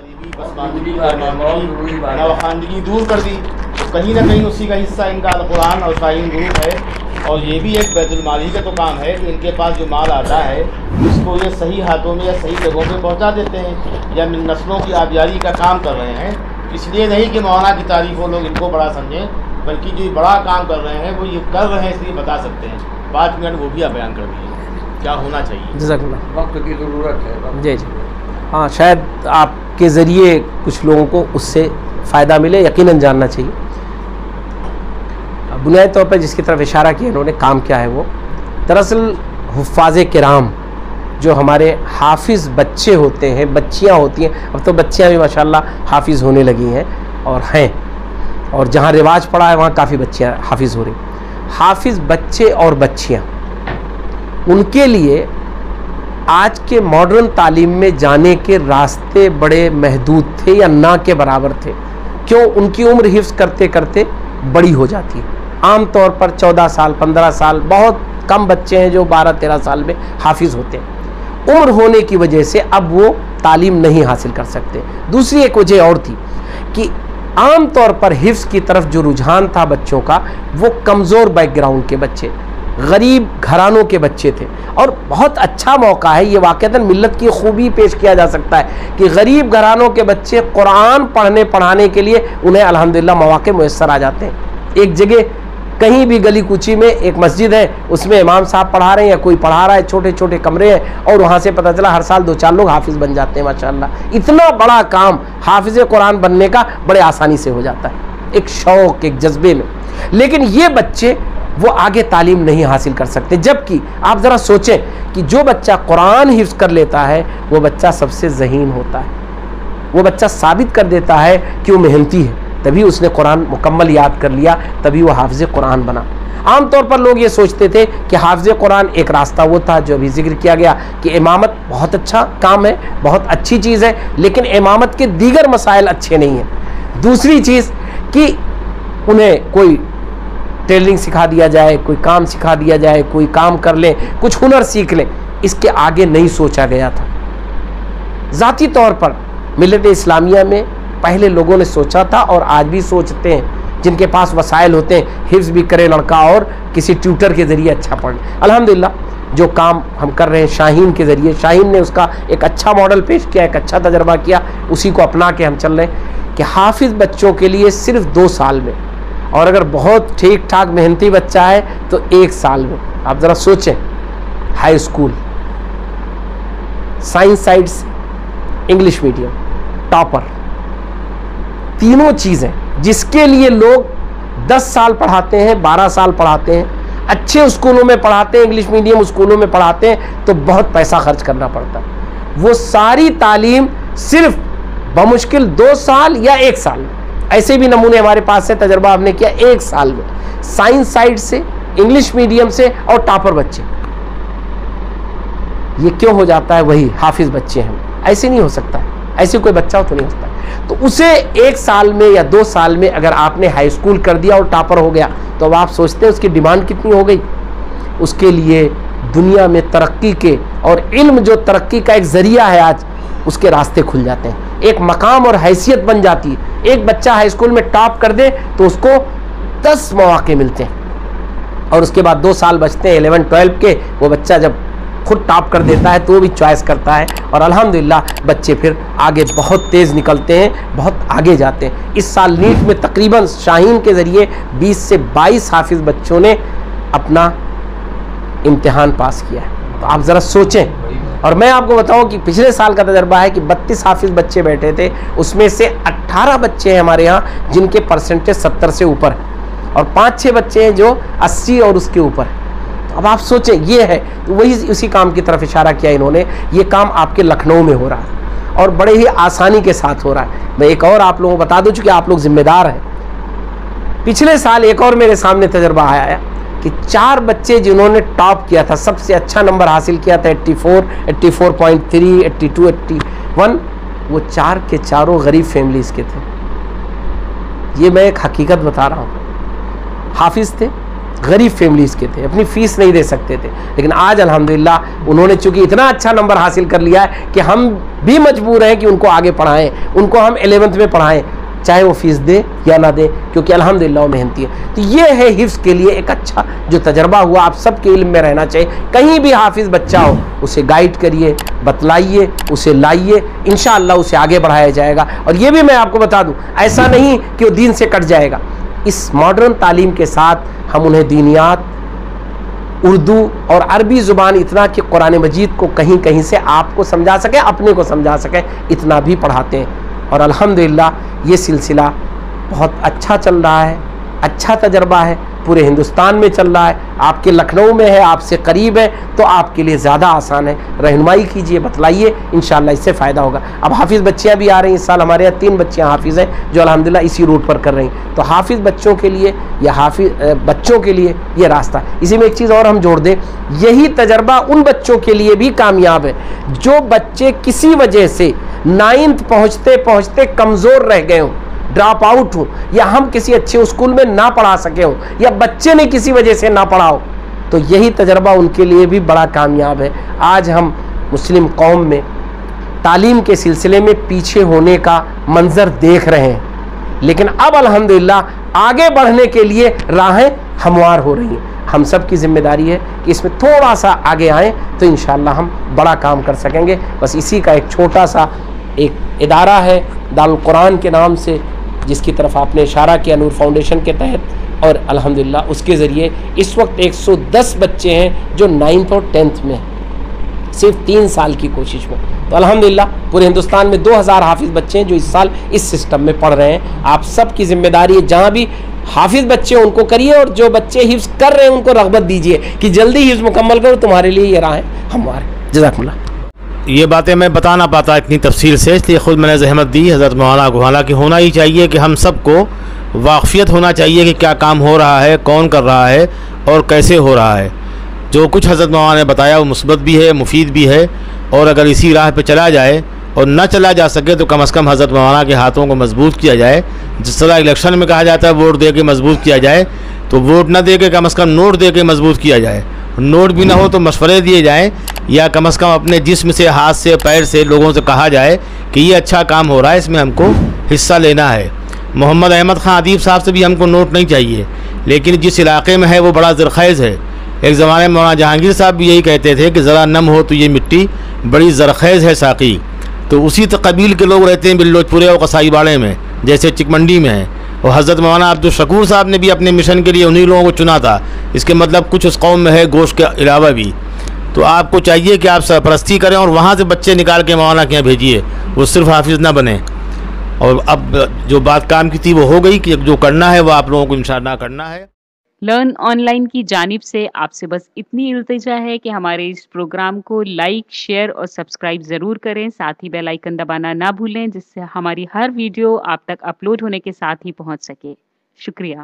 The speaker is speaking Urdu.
غریبی پسماندگی نوخواندگی دور کر دی، تو کہیں نہ کہیں اسی کا حصہ ان کا القرآن اور شاہین گروپ ہے. اور یہ بھی ایک بیت المال ہی کا تو کام ہے کہ ان کے پاس جو مال آتا ہے اس کو یہ صحیح ہاتھوں میں یا صحیح جگہوں پہ پہنچا دیتے ہیں، یا نسلوں کی آبیاری کا کام کر رہے ہیں. اس لیے نہیں کہ مولانا کی تعریف وہ لوگ ان کو بڑا سمجھیں، بلکہ جو بڑا کام کر رہے ہیں وہ یہ کر رہے ہیں اس لیے بتا سکتے ہیں. 5 منٹ وہ بھی آپ بیان کر دیجیے کیا ہونا چاہیے. جزاک اللہ. وقت کی ضرورت ہے. جی جی ہاں، شاید آپ کے ذریعے کچھ لوگوں کو اس سے فائدہ ملے، یقیناً جاننا چاہیے. بنیادی طور پر جس کی طرف اشارہ کیا انہوں نے، کام کیا ہے وہ دراصل حفاظ کرام جو ہمارے حافظ بچے ہوتے ہیں، بچیاں ہوتی ہیں، اب تو بچیاں بھی ماشاءاللہ حافظ ہونے لگی ہیں اور ہیں، اور جہاں رواج پڑا ہے وہاں کافی بچیاں حافظ ہو رہی. حافظ بچے اور بچیاں، ان کے لیے آج کے ماڈرن تعلیم میں جانے کے راستے بڑے محدود تھے یا نہ کے برابر تھے. کیوں؟ ان کی عمر حفظ کرتے کرتے بڑی ہو جاتی ہے. عام طور پر 14 سال 15 سال، بہت کم بچے ہیں جو 12-13 سال میں حافظ ہوتے ہیں. عمر ہونے کی وجہ سے اب وہ تعلیم نہیں حاصل کر سکتے. دوسری ایک وجہ اور تھی کہ عام طور پر حفظ کی طرف جو رجحان تھا بچوں کا، وہ کمزور بیک گراؤنڈ کے بچے، غریب گھرانوں کے بچے تھے. اور بہت اچھا موقع ہے یہ، واقعتاً ملت کی خوبی پیش کیا جا سکتا ہے کہ غریب گھرانوں کے بچے قرآن پڑھانے کے لیے انہیں الحمدللہ مواقع میسر آ جاتے ہیں. ایک جگہ کہیں بھی گلی کوچی میں ایک مسجد ہے، اس میں امام صاحب پڑھا رہے ہیں یا کوئی پڑھا رہا ہے، چھوٹے چھوٹے کمرے ہیں، اور وہاں سے پتہ چلا ہر سال 2-4 لوگ حافظ بن جاتے ہیں. ماشاءاللہ اتنا بڑا کام حافظ قرآن بننے کا بڑے آسانی سے ہو جاتا ہے، ایک شوق، ایک جذبے میں. لیکن یہ بچے وہ آگے تعلیم نہیں حاصل کر سکتے. جبکہ آپ ذرا سوچیں کہ جو بچہ قرآن حفظ کر لیتا ہے وہ بچہ سب سے ذہین ہوتا ہے، وہ بچہ ثابت کر دیتا ہے کہ وہ محنتی ہے، تبھی اس نے قرآن مکمل یاد کر لیا، تبھی وہ حافظ قرآن بنا. عام طور پر لوگ یہ سوچتے تھے کہ حافظ قرآن ایک راستہ وہ تھا جو ابھی ذکر کیا گیا کہ امامت بہت اچھا کام ہے، بہت اچھی چیز ہے، لیکن امامت کے دیگر مسائل اچھے نہیں ہیں. دوسری چیز کہ انہیں کوئی ٹیلرنگ سکھا دیا جائے، کوئی کام سکھا دیا جائے، کوئی کام کر لیں، کچھ ہنر سیکھ لیں، اس کے آگے نہیں سوچا گیا تھا. ذاتی طور پر ملت اسلامیہ میں پہلے لوگوں نے سوچا تھا اور آج بھی سوچتے ہیں، جن کے پاس وسائل ہوتے ہیں حفظ بھی کرے لڑکا اور کسی ٹیوٹر کے ذریعے اچھا پڑھ لے. الحمدللہ جو کام ہم کر رہے ہیں شاہین کے ذریعے، شاہین نے اس کا ایک اچھا ماڈل پیش کیا، ایک اچھا تجربہ کیا، اسی کو اپنا کے ہم چل رہے ہیں کہ حافظ بچوں کے لیے صرف 2 سال میں، اور اگر بہت ٹھیک ٹھاک محنتی بچہ ہے تو 1 سال میں. آپ ذرا سوچیں، ہائی اسکول، سائنس سائڈ سے، انگلش میڈیم، ٹاپر، تینوں چیزیں جس کے لیے لوگ 10 سال پڑھاتے ہیں، 12 سال پڑھاتے ہیں، اچھے اسکولوں میں پڑھاتے ہیں، انگلش میڈیم اسکولوں میں پڑھاتے ہیں تو بہت پیسہ خرچ کرنا پڑتا ہے. وہ ساری تعلیم صرف بمشکل 2 سال یا 1 سال میں، ایسے بھی نمونے ہمارے پاس سے تجربہ ہم نے کیا 1 سال میں، سائنس سائڈ سے، انگلش میڈیم سے اور ٹاپر بچے. یہ کیوں ہو جاتا ہے؟ وہی حافظ بچے ہیں. ایسے نہیں ہو سکتا، ایسے کوئی بچہ ہو تو نہیں ہوتا. تو اسے 1 سال میں یا 2 سال میں اگر آپ نے ہائی اسکول کر دیا اور ٹاپر ہو گیا تو اب آپ سوچتے ہیں اس کی ڈیمانڈ کتنی ہو گئی. اس کے لیے دنیا میں ترقی کے، اور علم جو ترقی کا ایک ذریعہ ہے آج، اس کے راستے کھل جاتے ہیں، ایک مقام اور حیثیت بن جاتی ہے. ایک بچہ ہائی اسکول میں ٹاپ کر دے تو اس کو 10 مواقع ملتے ہیں، اور اس کے بعد 2 سال بچتے ہیں 11-12 کے. وہ بچہ جب خود ٹاپ کر دیتا ہے تو وہ بھی چوائس کرتا ہے، اور الحمدللہ بچے پھر آگے بہت تیز نکلتے ہیں، بہت آگے جاتے ہیں. اس سال نیٹ میں تقریباً شاہین کے ذریعے 20 سے 22 حافظ بچوں نے اپنا امتحان پاس کیا ہے. تو آپ ذرا سوچیں. اور میں آپ کو بتاؤں کہ پچھلے سال کا تجربہ ہے کہ 32 حافظ بچے بیٹھے تھے، اس میں سے 18 بچے ہیں ہمارے ہاں جن کے پرسنٹیج 70 سے اوپر، اور 5-6 بچے ہیں جو 80 اور اس کے اوپر. اب آپ سوچیں یہ ہے، تو وہی اسی کام کی طرف اشارہ کیا انہوں نے. یہ کام آپ کے لکھنؤ میں ہو رہا ہے اور بڑے ہی آسانی کے ساتھ ہو رہا ہے. میں ایک اور آپ لوگوں کو بتا دوں چونکہ آپ لوگ ذمہ دار ہیں. پچھلے سال ایک اور میرے سامنے تجربہ آیا کہ 4 بچے جنہوں نے ٹاپ کیا تھا، سب سے اچھا نمبر حاصل کیا تھا 84، 84.3، 82، 81، وہ 4 کے 4 غریب فیملیز کے تھے. یہ میں ایک حقیقت بتا رہا ہوں. حافظ تھے، غریب فیملیز کے تھے, اپنی فیس نہیں دے سکتے تھے, لیکن آج الحمدللہ انہوں نے چونکہ اتنا اچھا نمبر حاصل کر لیا ہے کہ ہم بھی مجبور ہیں کہ ان کو آگے پڑھائیں, ان کو ہم 11th میں پڑھائیں, چاہے وہ فیس دے یا نہ دے, کیونکہ الحمدللہ وہ محنتی ہے. تو یہ ہے حفظ کے لیے ایک اچھا جو تجربہ ہوا, آپ سب کے علم میں رہنا چاہیے. کہیں بھی حافظ بچہ ہو اسے گائیڈ کریے, بتلائیے, اسے لائیے, انشاءاللہ اسے آگے بڑھایا جائے گا. اور یہ بھی میں آپ کو بتا دوں, ایسا نہیں کہ وہ دین سے کٹ جائے گا. اس ماڈرن تعلیم کے ساتھ ہم انہیں دینیات, اردو اور عربی زبان اتنا کہ قرآن مجید کو کہیں کہیں سے آپ کو سمجھا سکیں, اپنے کو سمجھا سکیں, اتنا بھی پڑھاتے ہیں. اور الحمدللہ یہ سلسلہ بہت اچھا چل رہا ہے, اچھا تجربہ ہے, پورے ہندوستان میں چل رہا ہے. آپ کے لکھنؤ میں ہے, آپ سے قریب ہے, تو آپ کے لیے زیادہ آسان ہے. رہنمائی کیجئے, بتلائیے, انشاءاللہ اس سے فائدہ ہوگا. اب حافظ بچیاں بھی آ رہی ہیں, اس سال ہمارے یہاں 3 بچیاں حافظ ہیں جو الحمدللہ اسی روٹ پر کر رہی ہیں. تو حافظ بچوں کے لیے یا حافظ بچوں کے لیے یہ راستہ. اسی میں ایک چیز اور ہم جوڑ دیں, یہی تجربہ ان بچوں کے لیے بھی کامیاب ہے جو بچے کسی وجہ سے 9th پہنچتے پہنچتے کمزور رہ گئے ہوں, ڈراپ آؤٹ ہوں, یا ہم کسی اچھے اسکول میں نہ پڑھا سکے ہوں, یا بچے نے کسی وجہ سے نہ پڑھا ہو, تو یہی تجربہ ان کے لیے بھی بڑا کامیاب ہے. آج ہم مسلم قوم میں تعلیم کے سلسلے میں پیچھے ہونے کا منظر دیکھ رہے ہیں, لیکن اب الحمدللہ آگے بڑھنے کے لیے راہیں ہموار ہو رہی ہیں. ہم سب کی ذمہ داری ہے کہ اس میں تھوڑا سا آگے آئیں تو انشاءاللہ ہم بڑا کام کر سکیں گے. بس اسی کا ایک چھوٹا سا ایک ادارہ ہے دارالقرآن کے نام سے, جس کی طرف آپ نے اشارہ کیا, نور فاؤنڈیشن کے تحت, اور الحمدللہ اس کے ذریعے اس وقت 110 بچے ہیں جو 9th اور 10th میں ہیں, صرف 3 سال کی کوشش میں. تو الحمدللہ پورے ہندوستان میں 2000 حافظ بچے ہیں جو اس سال اس سسٹم میں پڑھ رہے ہیں. آپ سب کی ذمہ داری ہے, جہاں بھی حافظ بچے ان کو کریے, اور جو بچے حفظ کر رہے ہیں ان کو رغبت دیجیے کہ جلدی حفظ مکمل کرو, تمہارے لیے یہ راہیں ہموار. جزاکم اللہ. یہ باتیں میں بتا نہ پاتا اتنی تفصیل سے, اس لیے خود میں نے زحمت دی حضرت مولانا کو. حالانکہ ہونا ہی چاہیے کہ ہم سب کو واقفیت ہونا چاہیے کہ کیا کام ہو رہا ہے, کون کر رہا ہے اور کیسے ہو رہا ہے. جو کچھ حضرت مولانا نے بتایا وہ مثبت بھی ہے, مفید بھی ہے, اور اگر اسی راہ پہ چلا جائے اور نہ چلا جا سکے تو کم از کم حضرت مولانا کے ہاتھوں کو مضبوط کیا جائے. جس طرح الیکشن میں کہا جاتا ہے ووٹ دے کے مضبوط کیا جائے, تو ووٹ نہ دے کے کم از کم نوٹ دے کے مضبوط کیا جائے. نوٹ بھی نہ ہو تو مشورے دیے جائیں, یا کم از کم اپنے جسم سے, ہاتھ سے, پیر سے لوگوں سے کہا جائے کہ یہ اچھا کام ہو رہا ہے, اس میں ہم کو حصہ لینا ہے. محمد احمد خان ادیب صاحب سے بھی ہم کو نوٹ نہیں چاہیے, لیکن جس علاقے میں ہے وہ بڑا زرخیز ہے. ایک زمانے میں مولانا جہانگیر صاحب بھی یہی کہتے تھے کہ ذرا نم ہو تو یہ مٹی بڑی زرخیز ہے ساقی. تو اسی قبیل کے لوگ رہتے ہیں بلوچ پورے اور قصائی باڑے میں, جیسے چکمنڈی میں ہیں. اور حضرت مولانا عبدالشکور صاحب نے بھی اپنے مشن کے لیے انہی لوگوں کو چنا تھا. اس کے مطلب کچھ اس قوم میں ہے گوشت کے علاوہ بھی. تو آپ کو چاہیے کہ آپ سرپرستی کریں اور وہاں سے بچے نکال کے مولانا کے یہاں بھیجیے, وہ صرف حافظ نہ بنیں. اور اب جو بات کام کی تھی وہ ہو گئی کہ جو کرنا ہے وہ آپ لوگوں کو انشاءاللہ کرنا ہے. لرن آن لائن کی جانب سے آپ سے بس اتنی التجا ہے کہ ہمارے اس پروگرام کو لائک، شیئر اور سبسکرائب ضرور کریں. ساتھ ہی بیل آئیکن دبانا نہ بھولیں، جس سے ہماری ہر ویڈیو آپ تک اپلوڈ ہونے کے ساتھ ہی پہنچ سکے. شکریہ.